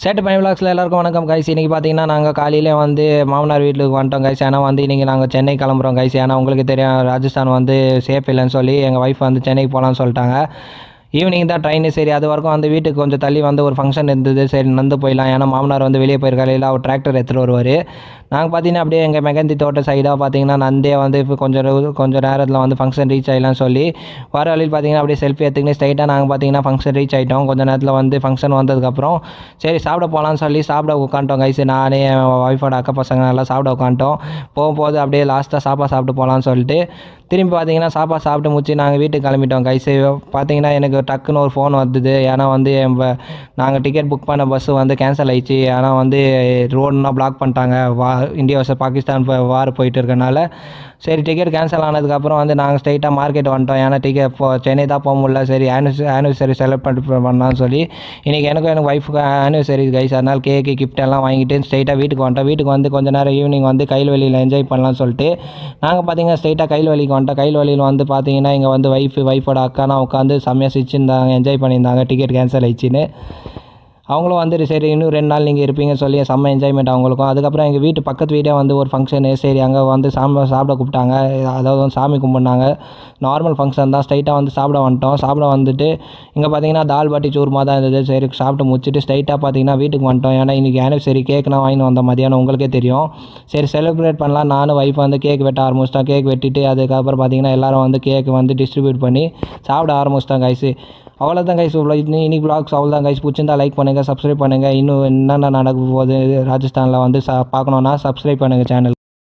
சேட்டு பையன் விலாக்ஸில் எல்லாருக்கும் வணக்கம் கைஸ். இன்றைக்கி பார்த்தீங்கன்னா நாங்கள் காலையிலே வந்து மாமனார் வீட்டுக்கு வந்துட்டோம் கைஸ். ஏன்னா வந்து இன்றைக்கி நாங்கள் சென்னை கிளம்புறோம் கைஸ். ஏன்னா உங்களுக்கு தெரியும் ராஜஸ்தான் வந்து சேஃப் இல்லைன்னு சொல்லி எங்கள் ஒய்ஃப் வந்து சென்னைக்கு போகலான்னு சொல்லிட்டாங்க. ஈவினிங் தான் ட்ரெயின். சரி அது வரைக்கும் வந்து வீட்டுக்கு கொஞ்சம் தள்ளி வந்து ஒரு ஃபங்க்ஷன் இருந்தது. சரி நடந்து போயிடலாம். ஏன்னா மாமனார் வந்து வெளியே போயிருக்காரு, இல்லை அவர் டிராக்டர் எடுத்துகிட்டு வருவார். நாங்கள் பார்த்தீங்கன்னா அப்படியே எங்கள் மெகந்தி தோட்ட சைடாக பார்த்தீங்கன்னா நந்தே வந்து இப்போ கொஞ்சம் நேரத்தில் வந்து ஃபங்க்ஷன் ரீச் ஆகிடலாம்னு சொல்லி வர வழியில் பார்த்தீங்கன்னா அப்படியே செல்ஃபி எடுத்துக்கின்னு ஸ்ட்ரைட்டாக நாங்கள் பார்த்தீங்கன்னா ஃபங்க்ஷன் ரீச் ஆகிட்டோம். கொஞ்சம் நேரத்தில் வந்து ஃபங்க்ஷன் வந்ததுக்கப்புறம் சரி சாப்பிட போகலான்னு சொல்லி சாப்பிட உட்காந்துட்டோம் கைஸ். நானே என் ஒய்ஃபோட அக்கா பசங்க நல்லா சாப்பிட உட்காந்துட்டோம். போகும்போது அப்படியே லாஸ்ட்டாக சாப்பிட்டு போகலான்னு சொல்லிட்டு திரும்பி பார்த்தீங்கன்னா சாப்பிட்டு முடிச்சு நாங்கள் வீட்டுக்கு கிளம்பிட்டோம் கைஸ். பார்த்தீங்கன்னா எனக்கு டக்குன்னு ஒரு ஃபோன் வந்தது. ஏன்னா வந்து நாங்கள் டிக்கெட் புக் பண்ண பஸ்ஸு வந்து கேன்சல் ஆயிடுச்சு. ஏன்னா வந்து ரோடுலாம் பிளாக் பண்ணிட்டாங்க. இந்தியா வர்சஸ் பாகிஸ்தான் வார் போயிட்டு இருக்கனால சரி டிக்கெட் கேன்சல் ஆனதுக்கப்புறம் வந்து நாங்கள் ஸ்ட்ரைட்டாக மார்க்கெட் வந்துட்டோம். ஏன்னா டிக்கெட் சென்னை தான் போக முடியல. சரி ஆனிவர்சரி செலிப்ரேட் பண்ணலாம்னு சொல்லி இன்றைக்கி எனக்கு ஒய்ஃபுக்கு ஆனிவர்சரி கைஸ். அதனால் கேக்கு கிஃப்ட் எல்லாம் வாங்கிட்டு ஸ்ட்ரைட்டாக வீட்டுக்கு வந்துட்டோம். வீட்டுக்கு வந்து கொஞ்சம் நேரம் ஈவினிங் வந்து கைல்வெளியில் என்ஜாய் பண்ணலாம்னு சொல்லிட்டு நாங்கள் பார்த்தீங்கன்னா ஸ்ட்ரைட்டாக கைல்வெளிக்கு வந்துட்டோம். கைல்வெளியில் வந்து பார்த்தீங்கன்னா இங்கே வந்து ஒய்ஃபோட அக்கானா உட்காந்து செம்மையாக சிரிச்சிருந்தாங்க, என்ஜாய் பண்ணியிருந்தாங்க டிக்கெட் கேன்சல் ஆயிடுச்சுன்னு. அவங்களும் வந்துட்டு சரி இன்னும் 2 நாள் நீங்கள் இருப்பீங்கன்னு சொல்லி செம்ம என்ஜாய்மெண்ட் அவங்களுக்கும். அதுக்கப்புறம் எங்கள் வீட்டு பக்கத்து வீடே வந்து ஒரு ஃபங்க்ஷனு. சரி அங்கே வந்து சாப்பிட கூப்பிட்டாங்க. அதாவது வந்து சாமி கும்பிட்னாங்க. நார்மல் ஃபங்க்ஷன் தான். ஸ்ட்ரைட்டாக வந்து சாப்பிட வந்துட்டோம். சாப்பிட வந்துட்டு இங்கே பார்த்தீங்கன்னா தால் பாட்டி சூர்மா தான் இருந்தது. சரி சாப்பிட்டு முடிச்சுட்டு ஸ்ட்ரைட்டாக பார்த்தீங்கன்னா வீட்டுக்கு வந்துட்டோம். ஏன்னா இன்றைக்கி ஆனிவர்சரி கேக்னா வாங்கிட்டு வந்த மதியானம் உங்களுக்கே தெரியும். சரி செலிப்ரேட் பண்ணலாம். நானும் ஒய்ஃப் வந்து கேக் வெட்ட ஆரம்பிச்சிட்டோம். கேக் வெட்டிட்டு அதுக்கப்புறம் பார்த்தீங்கன்னா எல்லோரும் வந்து கேக் வந்து டிஸ்ட்ரிபியூட் பண்ணி சாப்பிட ஆரம்பிச்சிட்டோம் கைஸு. அவ்வளோதான் கைஸ். இன்னைக்கு vlogs அவ்வளோதான் கைஸ். பிடிச்சிருந்தா லைக் பண்ணுங்கள், சப்ஸ்கிரைப் பண்ணுங்கள். இன்னும் என்னென்ன நடக்க போகுது ராஜஸ்தானில் வந்து பார்க்கணுன்னா சப்ஸ்கிரைப் பண்ணுங்கள் சேனல்.